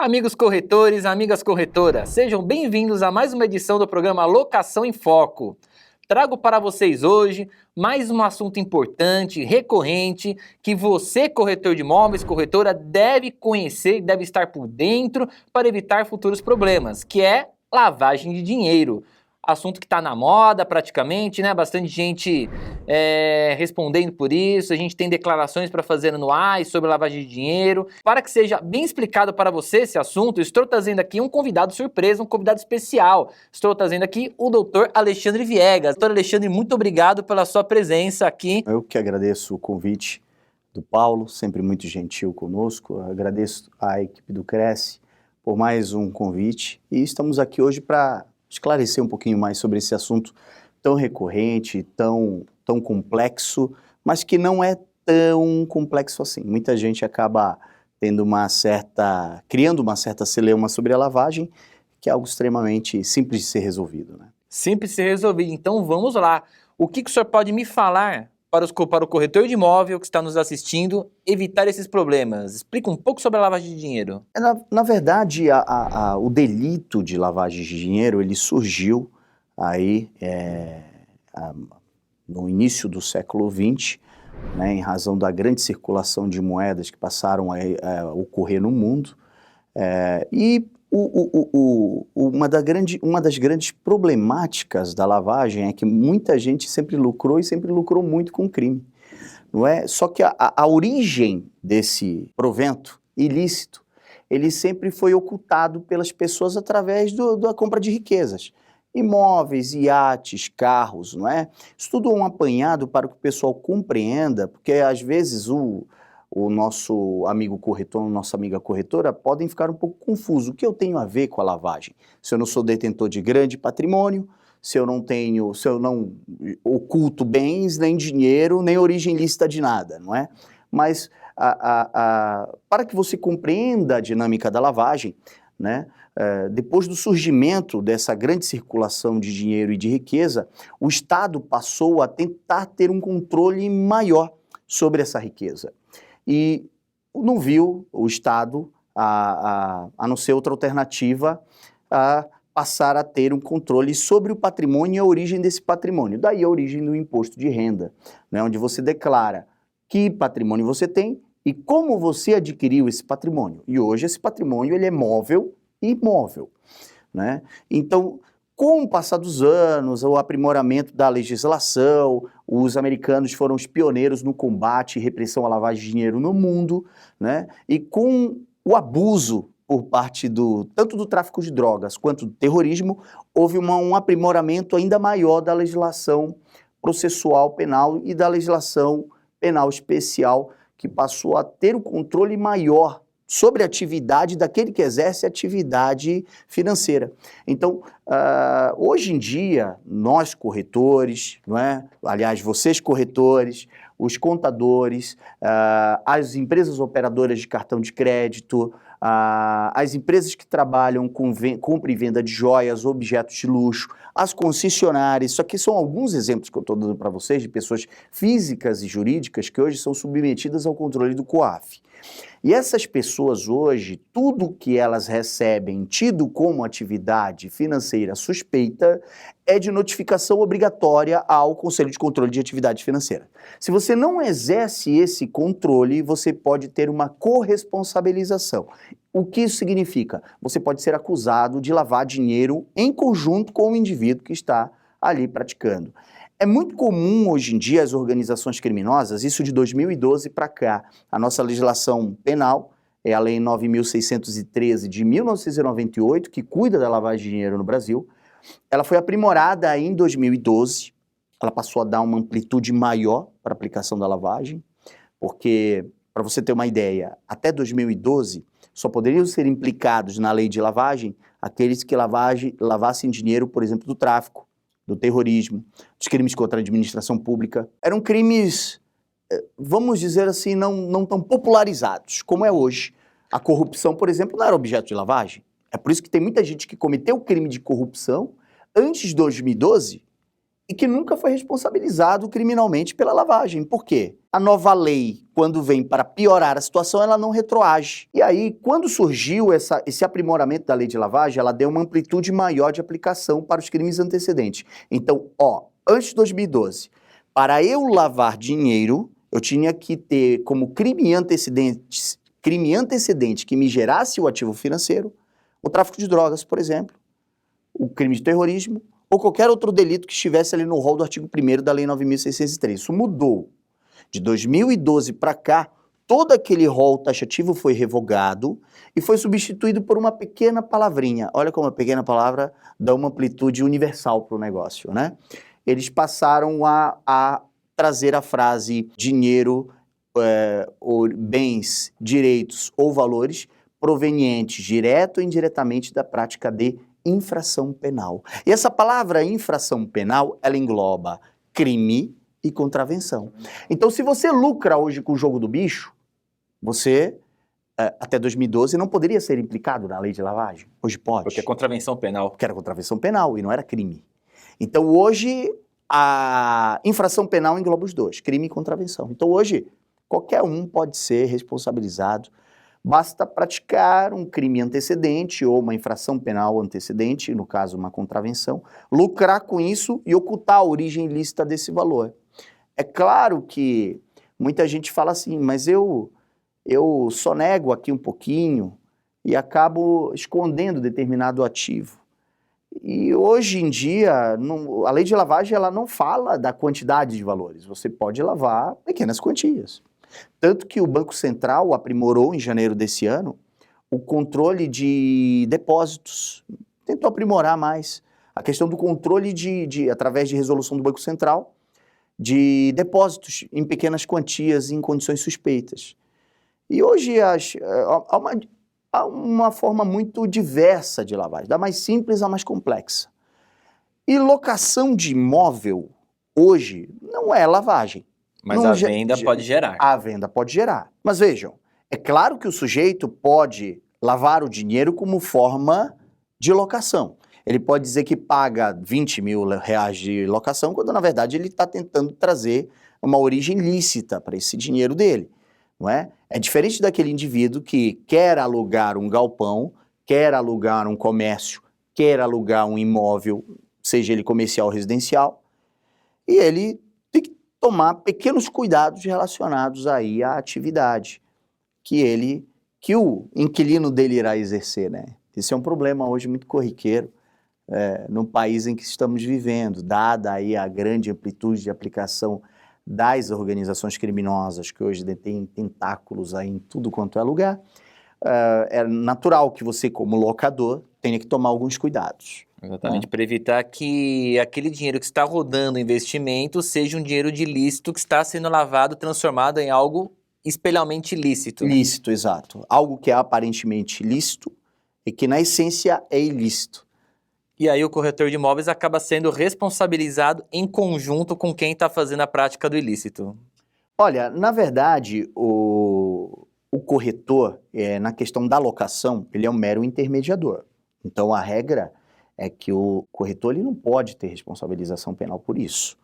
Amigos corretores, amigas corretoras, sejam bem-vindos a mais uma edição do programa Locação em Foco. Trago para vocês hoje mais um assunto importante, recorrente, que você, corretor de imóveis, corretora, deve conhecer e deve estar por dentro para evitar futuros problemas, que é lavagem de dinheiro. Assunto que está na moda praticamente, né? Bastante gente respondendo por isso, a gente tem declarações para fazer anuais sobre lavagem de dinheiro. Para que seja bem explicado para você esse assunto, estou trazendo aqui um convidado surpresa, um convidado especial. Estou trazendo aqui o Dr. Alexandre Viegas. Dr. Alexandre, muito obrigado pela sua presença aqui. Eu que agradeço o convite do Paulo, sempre muito gentil conosco. Agradeço à equipe do Cresce por mais um convite e estamos aqui hoje para esclarecer um pouquinho mais sobre esse assunto tão recorrente, tão complexo, mas que não é tão complexo assim. Muita gente acaba criando uma certa celeuma sobre a lavagem, que é algo extremamente simples de ser resolvido, né? Simples de ser resolvido. Então vamos lá. O que o senhor pode me falar para o corretor de imóvel que está nos assistindo evitar esses problemas? Explica um pouco sobre a lavagem de dinheiro. Na verdade, o delito de lavagem de dinheiro, ele surgiu aí no início do século XX, né, em razão da grande circulação de moedas que passaram a ocorrer no mundo, uma das grandes problemáticas da lavagem é que muita gente sempre lucrou e sempre lucrou muito com crime, não é? Só que a origem desse provento ilícito, ele sempre foi ocultado pelas pessoas através da compra de riquezas. Imóveis, iates, carros, não é? Isso tudo é um apanhado para que o pessoal compreenda, porque às vezes o nosso amigo corretor, nossa amiga corretora, podem ficar um pouco confusos. O que eu tenho a ver com a lavagem? Se eu não sou detentor de grande patrimônio, se eu não oculto bens, nem dinheiro, nem origem lícita de nada, não é? Mas para que você compreenda a dinâmica da lavagem, né? Depois do surgimento dessa grande circulação de dinheiro e de riqueza, o Estado passou a tentar ter um controle maior sobre essa riqueza. E não viu o Estado, a não ser outra alternativa, a passar a ter um controle sobre o patrimônio e a origem desse patrimônio. Daí a origem do imposto de renda, né, onde você declara que patrimônio você tem e como você adquiriu esse patrimônio. E hoje esse patrimônio ele é móvel e imóvel, né? Então, com o passar dos anos, o aprimoramento da legislação, os americanos foram os pioneiros no combate e repressão à lavagem de dinheiro no mundo, né? E com o abuso por parte tanto do tráfico de drogas quanto do terrorismo, houve um aprimoramento ainda maior da legislação processual penal e da legislação penal especial, que passou a ter o controle maior sobre a atividade daquele que exerce atividade financeira. Então, hoje em dia, nós corretores, não é? Aliás, vocês corretores, os contadores, as empresas operadoras de cartão de crédito, as empresas que trabalham com compra e venda de joias, objetos de luxo, as concessionárias, isso aqui são alguns exemplos que eu estou dando para vocês de pessoas físicas e jurídicas que hoje são submetidas ao controle do COAF. E essas pessoas hoje, tudo que elas recebem tido como atividade financeira suspeita é de notificação obrigatória ao Conselho de Controle de Atividade Financeira. Se você não exerce esse controle, você pode ter uma corresponsabilização. O que isso significa? Você pode ser acusado de lavar dinheiro em conjunto com o indivíduo que está ali praticando. É muito comum hoje em dia as organizações criminosas, isso de 2012 para cá, a nossa legislação penal é a Lei 9.613 de 1998, que cuida da lavagem de dinheiro no Brasil. Ela foi aprimorada em 2012, ela passou a dar uma amplitude maior para a aplicação da lavagem, porque, para você ter uma ideia, até 2012 só poderiam ser implicados na lei de lavagem aqueles que lavassem dinheiro, por exemplo, do tráfico, do terrorismo, dos crimes contra a administração pública. Eram crimes, vamos dizer assim, não tão popularizados como é hoje. A corrupção, por exemplo, não era objeto de lavagem. É por isso que tem muita gente que cometeu crime de corrupção antes de 2012 e que nunca foi responsabilizado criminalmente pela lavagem. Por quê? A nova lei, quando vem para piorar a situação, ela não retroage. E aí, quando surgiu esse aprimoramento da lei de lavagem, ela deu uma amplitude maior de aplicação para os crimes antecedentes. Então, antes de 2012, para eu lavar dinheiro, eu tinha que ter como crime antecedente que me gerasse o ativo financeiro, o tráfico de drogas, por exemplo, o crime de terrorismo, ou qualquer outro delito que estivesse ali no rol do artigo 1º da Lei 9.603. Isso mudou. De 2012 para cá, todo aquele rol taxativo foi revogado e foi substituído por uma pequena palavrinha. Olha como a pequena palavra dá uma amplitude universal para o negócio, né? Eles passaram a trazer a frase dinheiro, ou bens, direitos ou valores provenientes, direto ou indiretamente, da prática de infração penal. E essa palavra infração penal, ela engloba crime e contravenção. Então, se você lucra hoje com o jogo do bicho, você, até 2012, não poderia ser implicado na lei de lavagem. Hoje pode. Porque é contravenção penal. Porque era contravenção penal e não era crime. Então, hoje, a infração penal engloba os dois, crime e contravenção. Então, hoje, qualquer um pode ser responsabilizado. Basta praticar um crime antecedente ou uma infração penal antecedente, no caso uma contravenção, lucrar com isso e ocultar a origem ilícita desse valor. É claro que muita gente fala assim, mas eu sonego aqui um pouquinho e acabo escondendo determinado ativo. E hoje em dia, a lei de lavagem ela não fala da quantidade de valores, você pode lavar pequenas quantias. Tanto que o Banco Central aprimorou em janeiro desse ano o controle de depósitos, tentou aprimorar mais a questão do controle através de resolução do Banco Central, de depósitos em pequenas quantias em condições suspeitas. E hoje há uma forma muito diversa de lavagem, da mais simples à mais complexa. E locação de imóvel hoje não é lavagem. Mas a venda pode gerar. A venda pode gerar. Mas vejam, é claro que o sujeito pode lavar o dinheiro como forma de locação. Ele pode dizer que paga 20 mil reais de locação, quando na verdade ele está tentando trazer uma origem lícita para esse dinheiro dele, não é? É diferente daquele indivíduo que quer alugar um galpão, quer alugar um comércio, quer alugar um imóvel, seja ele comercial ou residencial, e ele tomar pequenos cuidados relacionados aí à atividade que o inquilino dele irá exercer, né? Isso é um problema hoje muito corriqueiro no país em que estamos vivendo, dada aí a grande amplitude de aplicação das organizações criminosas que hoje detêm tentáculos aí em tudo quanto é lugar. É natural que você, como locador, tenha que tomar alguns cuidados. Exatamente, para evitar que aquele dinheiro que está rodando investimento seja um dinheiro de ilícito que está sendo lavado, transformado em algo especialmente ilícito. Lícito, exato. Algo que é aparentemente lícito e que na essência é ilícito. E aí o corretor de imóveis acaba sendo responsabilizado em conjunto com quem está fazendo a prática do ilícito. Olha, na verdade, o corretor, na questão da locação, ele é um mero intermediador. Então a regra é que o corretor ele não pode ter responsabilização penal por isso.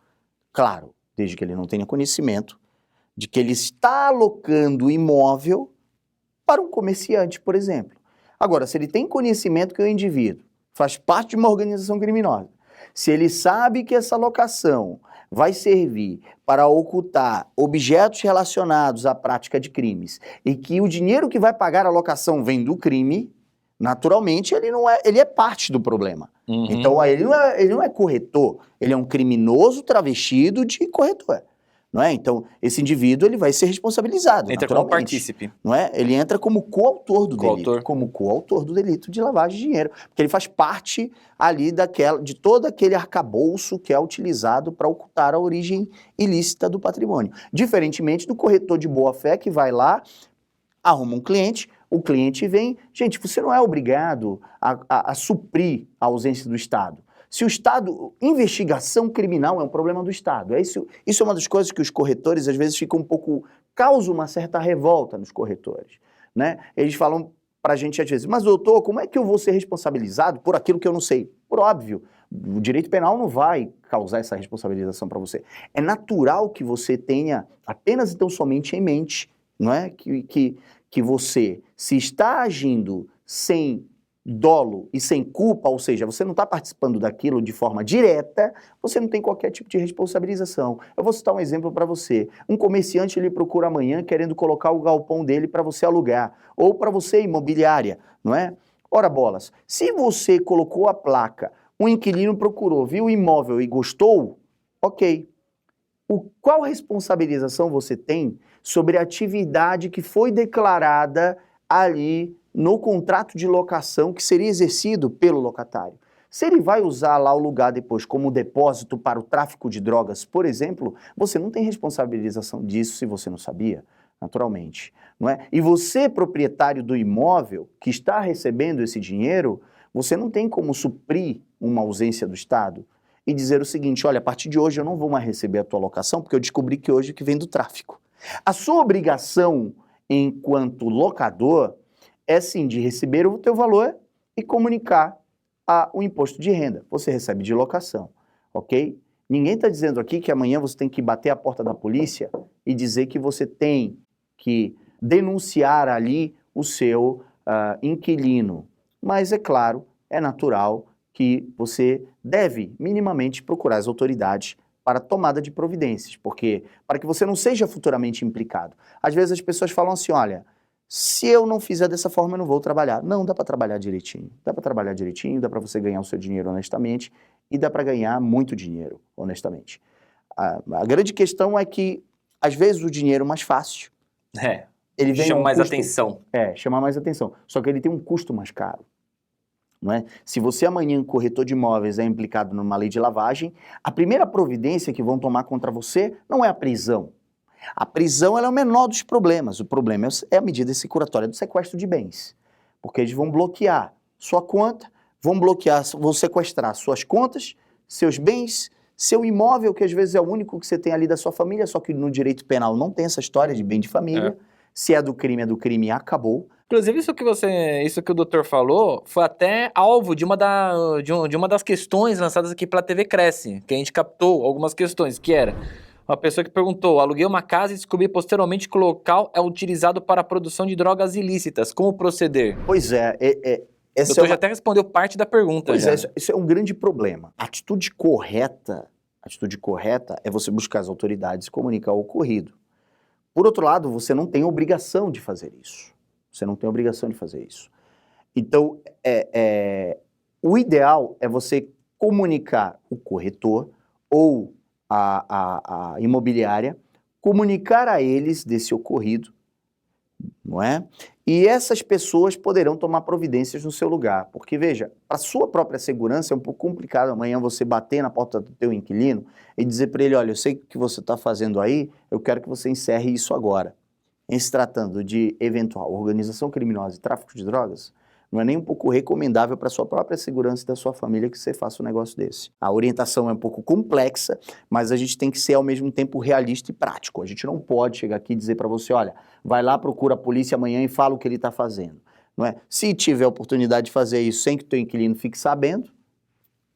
Claro, desde que ele não tenha conhecimento de que ele está alocando o imóvel para um comerciante, por exemplo. Agora, se ele tem conhecimento que o indivíduo faz parte de uma organização criminosa, se ele sabe que essa locação vai servir para ocultar objetos relacionados à prática de crimes e que o dinheiro que vai pagar a locação vem do crime, naturalmente ele é parte do problema. Uhum. Então ele não é corretor, ele é um criminoso travestido de corretor, não é? Então esse indivíduo ele vai ser responsabilizado. Entra como partícipe. Não é? Ele entra como coautor do delito, como coautor do delito de lavagem de dinheiro, porque ele faz parte ali de todo aquele arcabouço que é utilizado para ocultar a origem ilícita do patrimônio. Diferentemente do corretor de boa-fé que vai lá, arruma um cliente, o cliente vem... Gente, você não é obrigado a suprir a ausência do Estado. Se o Estado... Investigação criminal é um problema do Estado. Isso é uma das coisas que os corretores, às vezes, ficam um pouco... Causa uma certa revolta nos corretores, né? Eles falam pra gente, às vezes, mas doutor, como é que eu vou ser responsabilizado por aquilo que eu não sei? Por óbvio, O direito penal não vai causar essa responsabilização para você. É natural que você tenha apenas então somente em mente, não é? Que você, se está agindo sem dolo e sem culpa, ou seja, você não está participando daquilo de forma direta, você não tem qualquer tipo de responsabilização. Eu vou citar um exemplo para você. Um comerciante lhe procura amanhã querendo colocar o galpão dele para você alugar, ou para você imobiliária, não é? Ora bolas, se você colocou a placa, um inquilino procurou, viu o imóvel e gostou, ok. Qual responsabilização você tem sobre a atividade que foi declarada ali no contrato de locação que seria exercido pelo locatário? Se ele vai usar lá o lugar depois como depósito para o tráfico de drogas, por exemplo, você não tem responsabilização disso se você não sabia, naturalmente, não é? E você, proprietário do imóvel que está recebendo esse dinheiro, você não tem como suprir uma ausência do Estado e dizer o seguinte, olha, a partir de hoje eu não vou mais receber a tua locação porque eu descobri que hoje que vem do tráfico. A sua obrigação enquanto locador é sim de receber o teu valor e comunicar o imposto de renda. Você recebe de locação, ok? Ninguém está dizendo aqui que amanhã você tem que bater a porta da polícia e dizer que você tem que denunciar ali o seu inquilino. Mas é claro, é natural que você deve minimamente procurar as autoridades para tomada de providências, porque para que você não seja futuramente implicado. Às vezes as pessoas falam assim, olha, se eu não fizer dessa forma eu não vou trabalhar. Não, dá para trabalhar direitinho. Dá para trabalhar direitinho, dá para você ganhar o seu dinheiro honestamente e dá para ganhar muito dinheiro honestamente. A grande questão é que às vezes o dinheiro mais fácil ele vem chama mais custo, atenção. Chama mais atenção. Só que ele tem um custo mais caro. Não é? Se você amanhã, corretor de imóveis, é implicado numa lei de lavagem, a primeira providência que vão tomar contra você não é a prisão. A prisão ela é o menor dos problemas. O problema é a medida securatória do sequestro de bens. Porque eles vão bloquear sua conta, vão sequestrar suas contas, seus bens, seu imóvel, que às vezes é o único que você tem ali da sua família, só que no direito penal não tem essa história de bem de família. Se é do crime e acabou. Inclusive, isso que o doutor falou foi até alvo de uma das questões lançadas aqui pela TV Cresce, que a gente captou algumas questões, que era uma pessoa que perguntou, aluguei uma casa e descobri posteriormente que o local é utilizado para a produção de drogas ilícitas, como proceder? Pois é, O doutor já até respondeu parte da pergunta. Pois é, isso é um grande problema. A atitude correta é você buscar as autoridades e comunicar o ocorrido. Por outro lado, você não tem obrigação de fazer isso. Você não tem obrigação de fazer isso. Então, o ideal é você comunicar o corretor ou a imobiliária, comunicar a eles desse ocorrido, não é? E essas pessoas poderão tomar providências no seu lugar. Porque, veja, para a sua própria segurança é um pouco complicado amanhã você bater na porta do teu inquilino e dizer para ele, olha, eu sei o que você está fazendo aí, eu quero que você encerre isso agora. Em se tratando de eventual organização criminosa e tráfico de drogas, não é nem um pouco recomendável para a sua própria segurança e da sua família que você faça um negócio desse. A orientação é um pouco complexa, mas a gente tem que ser ao mesmo tempo realista e prático. A gente não pode chegar aqui e dizer para você, olha, vai lá, procura a polícia amanhã e fala o que ele está fazendo. Não é? Se tiver a oportunidade de fazer isso sem que o teu inquilino fique sabendo,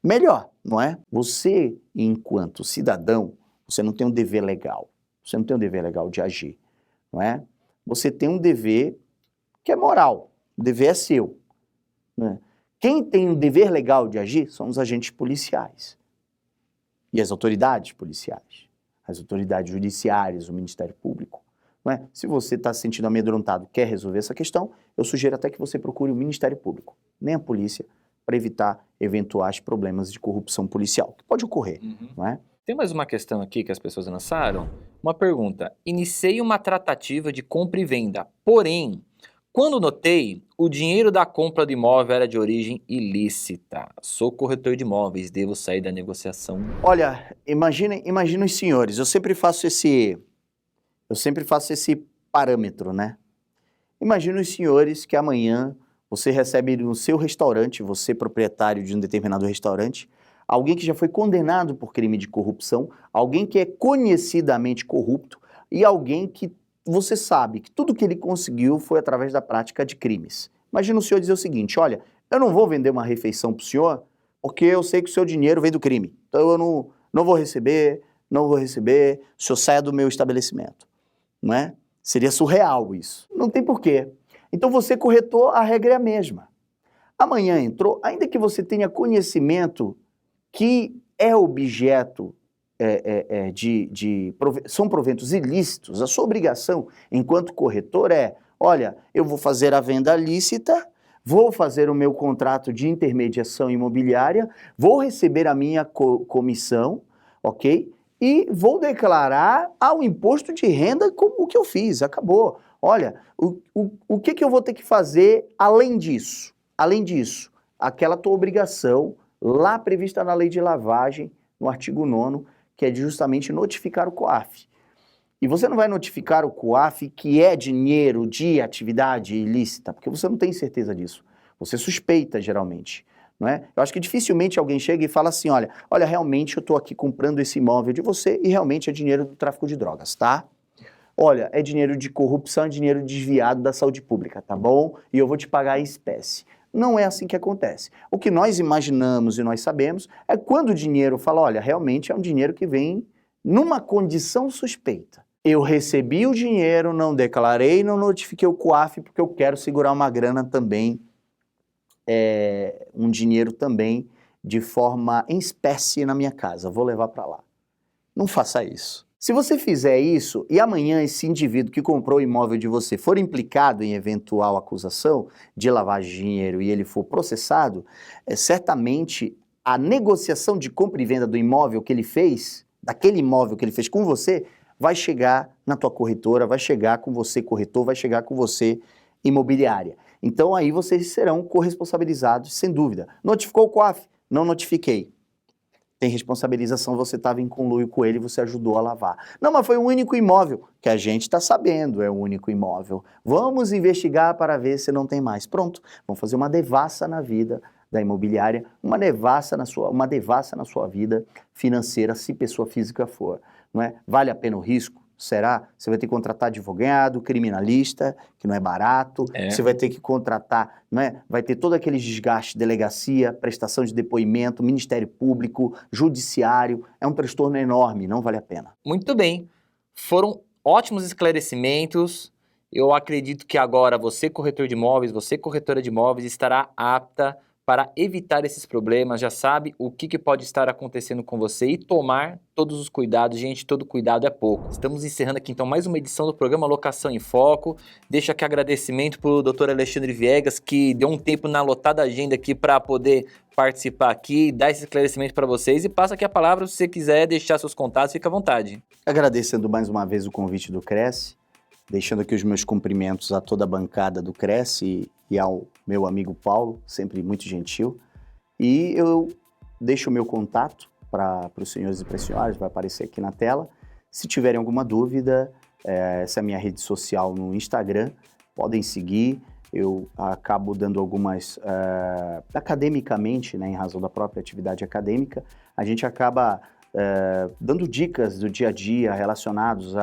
melhor, não é? Você, enquanto cidadão, você não tem um dever legal. Você não tem um dever legal de agir, não é? Você tem um dever que é moral. O dever é seu. Né? Quem tem um dever legal de agir são os agentes policiais e as autoridades policiais, as autoridades judiciárias, o Ministério Público. Não é? Se você está se sentindo amedrontado e quer resolver essa questão, eu sugiro até que você procure o Ministério Público, nem a polícia, para evitar eventuais problemas de corrupção policial, que pode ocorrer, não é? Tem mais uma questão aqui que as pessoas lançaram. Uma pergunta. Iniciei uma tratativa de compra e venda, porém, quando notei, o dinheiro da compra do imóvel era de origem ilícita. Sou corretor de imóveis, devo sair da negociação? Olha, imaginem os senhores, eu sempre faço esse parâmetro, né? Imagina os senhores que amanhã você recebe no seu restaurante, você proprietário de um determinado restaurante, alguém que já foi condenado por crime de corrupção, alguém que é conhecidamente corrupto e alguém que você sabe que tudo que ele conseguiu foi através da prática de crimes. Imagina o senhor dizer o seguinte, olha, eu não vou vender uma refeição para o senhor porque eu sei que o seu dinheiro vem do crime. Então eu não vou receber, o senhor saia do meu estabelecimento. Não é? Seria surreal isso. Não tem porquê. Então você, corretor, a regra é a mesma. Amanhã entrou, ainda que você tenha conhecimento que é objeto são proventos ilícitos, a sua obrigação enquanto corretor olha, eu vou fazer a venda lícita, vou fazer o meu contrato de intermediação imobiliária, vou receber a minha comissão, ok? E vou declarar ao imposto de renda como o que eu fiz, acabou. Olha, o que eu vou ter que fazer além disso? Além disso, aquela tua obrigação lá prevista na lei de lavagem, no artigo 9º, que é de justamente notificar o COAF. E você não vai notificar o COAF que é dinheiro de atividade ilícita, porque você não tem certeza disso. Você suspeita, geralmente. Não é? Eu acho que dificilmente alguém chega e fala assim, olha, realmente eu estou aqui comprando esse imóvel de você e realmente é dinheiro do tráfico de drogas, tá? Olha, é dinheiro de corrupção, é dinheiro desviado da saúde pública, tá bom? E eu vou te pagar em espécie. Não é assim que acontece. O que nós imaginamos e nós sabemos é quando o dinheiro fala, olha, realmente é um dinheiro que vem numa condição suspeita. Eu recebi o dinheiro, não declarei, não notifiquei o COAF porque eu quero segurar uma grana também, um dinheiro também de forma em espécie na minha casa, vou levar para lá. Não faça isso. Se você fizer isso e amanhã esse indivíduo que comprou o imóvel de você for implicado em eventual acusação de lavagem de dinheiro e ele for processado, certamente a negociação de compra e venda do imóvel que ele fez, daquele imóvel que ele fez com você, vai chegar na tua corretora, vai chegar com você corretor, vai chegar com você imobiliária. Então aí vocês serão corresponsabilizados, sem dúvida. Notificou o COAF? Não notifiquei. Tem responsabilização, você estava em conluio com ele, você ajudou a lavar. Não, mas foi um único imóvel, que a gente está sabendo é um único imóvel. Vamos investigar para ver se não tem mais. Pronto, vamos fazer uma devassa na vida da imobiliária, uma devassa na sua vida financeira, se pessoa física for. Não é? Vale a pena o risco? Será? Você vai ter que contratar advogado, criminalista, que não é barato. Você vai ter que contratar, não é? Vai ter todo aquele desgaste, delegacia, prestação de depoimento, Ministério Público, Judiciário. É um transtorno enorme, não vale a pena. Muito bem. Foram ótimos esclarecimentos. Eu acredito que agora você, corretor de imóveis, você, corretora de imóveis, estará apta para evitar esses problemas, já sabe o que pode estar acontecendo com você e tomar todos os cuidados. Gente, todo cuidado é pouco. Estamos encerrando aqui então mais uma edição do programa Locação em Foco. Deixo aqui agradecimento para o Dr. Alexandre Viegas, que deu um tempo na lotada agenda aqui para poder participar aqui, dar esse esclarecimento para vocês e passa aqui a palavra se você quiser deixar seus contatos, fica à vontade. Agradecendo mais uma vez o convite do Cresce, deixando aqui os meus cumprimentos a toda a bancada do Cresce e ao meu amigo Paulo, sempre muito gentil. E eu deixo o meu contato para os senhores e para as senhoras, vai aparecer aqui na tela. Se tiverem alguma dúvida, essa é a minha rede social no Instagram, podem seguir. Eu acabo dando algumas, academicamente, né, em razão da própria atividade acadêmica, a gente acaba dando dicas do dia a dia relacionados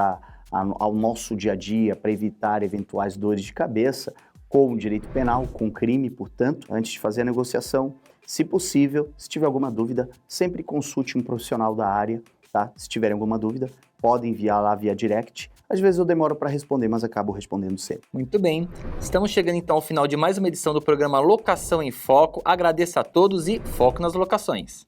ao nosso dia a dia para evitar eventuais dores de cabeça com o direito penal, com crime, portanto, antes de fazer a negociação, se possível, se tiver alguma dúvida, sempre consulte um profissional da área, tá? Se tiverem alguma dúvida, podem enviar lá via direct. Às vezes eu demoro para responder, mas acabo respondendo sempre. Muito bem. Estamos chegando então ao final de mais uma edição do programa Locação em Foco. Agradeço a todos e foco nas locações.